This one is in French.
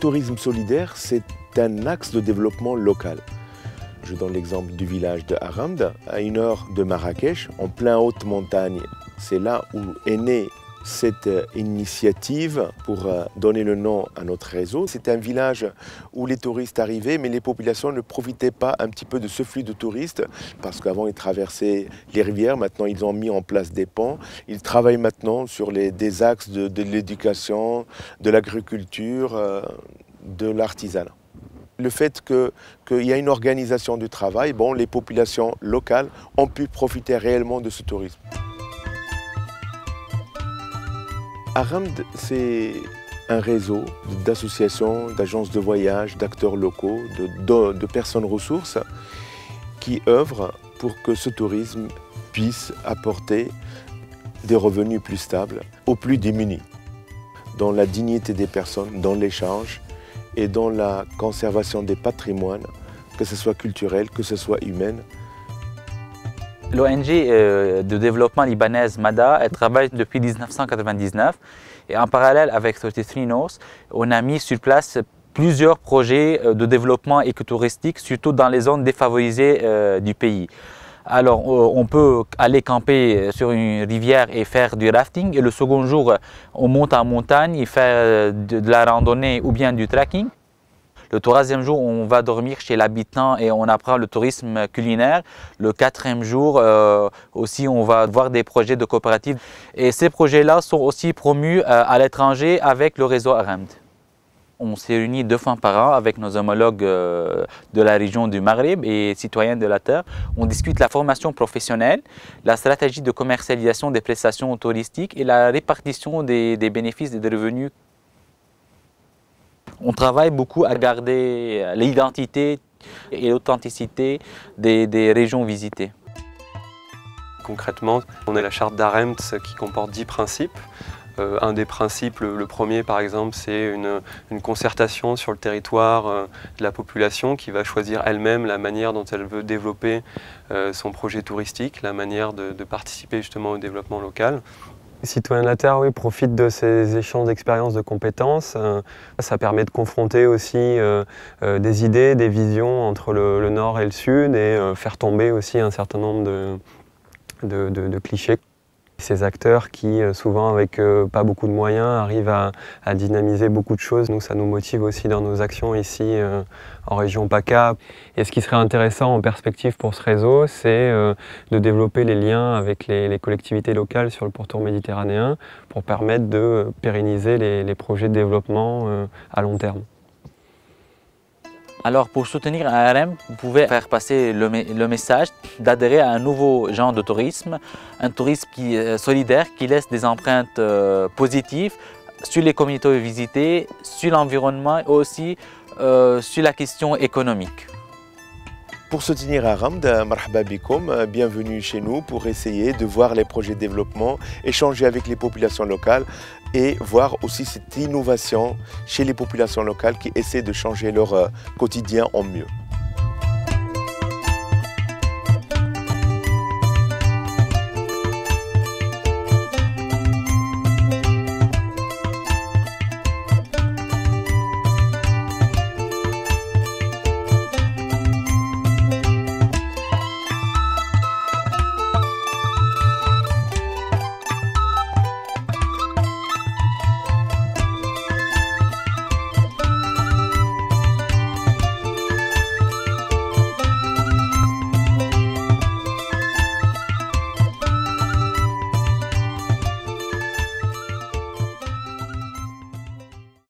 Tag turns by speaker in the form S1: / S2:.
S1: tourisme solidaire, c'est un axe de développement local. Je donne l'exemple du village de Haramd, à 1 heure de Marrakech, en plein haute montagne. C'est là où est née cette initiative pour donner le nom à notre réseau. C'était un village où les touristes arrivaient, mais les populations ne profitaient pas un petit peu de ce flux de touristes, parce qu'avant ils traversaient les rivières, maintenant ils ont mis en place des ponts. Ils travaillent maintenant sur des axes de l'éducation, de l'agriculture, de l'artisanat. Le fait qu'il y a une organisation du travail, bon, les populations locales ont pu profiter réellement de ce tourisme. Haramd, c'est un réseau d'associations, d'agences de voyage, d'acteurs locaux, de personnes ressources qui œuvrent pour que ce tourisme puisse apporter des revenus plus stables aux plus démunis, dans la dignité des personnes, dans l'échange et dans la conservation des patrimoines, que ce soit culturel, que ce soit humain.
S2: L'ONG de développement libanaise MADA, elle travaille depuis 1999 et en parallèle avec 33 North, on a mis sur place plusieurs projets de développement écotouristique, surtout dans les zones défavorisées du pays. Alors on peut aller camper sur une rivière et faire du rafting, et le second jour on monte en montagne et faire de la randonnée ou bien du trekking. Le 3e jour, on va dormir chez l'habitant et on apprend le tourisme culinaire. Le 4e jour, aussi, on va voir des projets de coopératives. Et ces projets-là sont aussi promus à l'étranger avec le réseau Haramd. On s'est réunis 2 fois par an avec nos homologues de la région du Maghreb et citoyens de la Terre. On discute la formation professionnelle, la stratégie de commercialisation des prestations touristiques et la répartition des bénéfices et des revenus. On travaille beaucoup à garder l'identité et l'authenticité des régions visitées.
S3: Concrètement, on a la charte d'Haramd qui comporte 10 principes. Un des principes, le premier par exemple, c'est une concertation sur le territoire de la population qui va choisir elle-même la manière dont elle veut développer son projet touristique, la manière de participer justement au développement local. Les citoyens de la Terre, oui, profitent de ces échanges d'expériences, de compétences. Ça permet de confronter aussi des idées, des visions entre le Nord et le Sud et faire tomber aussi un certain nombre de clichés. Ces acteurs qui, souvent avec pas beaucoup de moyens, arrivent à dynamiser beaucoup de choses. Nous, ça nous motive aussi dans nos actions ici en région PACA. Et ce qui serait intéressant en perspective pour ce réseau, c'est de développer les liens avec les collectivités locales sur le pourtour méditerranéen pour permettre de pérenniser les projets de développement à long terme.
S2: Alors pour soutenir Haramd, vous pouvez faire passer le message d'adhérer à un nouveau genre de tourisme, un tourisme solidaire qui laisse des empreintes positives sur les communautés visitées, sur l'environnement et aussi sur la question économique.
S1: Pour soutenir Haramd, marhaba bikoum, bienvenue chez nous pour essayer de voir les projets de développement, échanger avec les populations locales et voir aussi cette innovation chez les populations locales qui essaient de changer leur quotidien en mieux.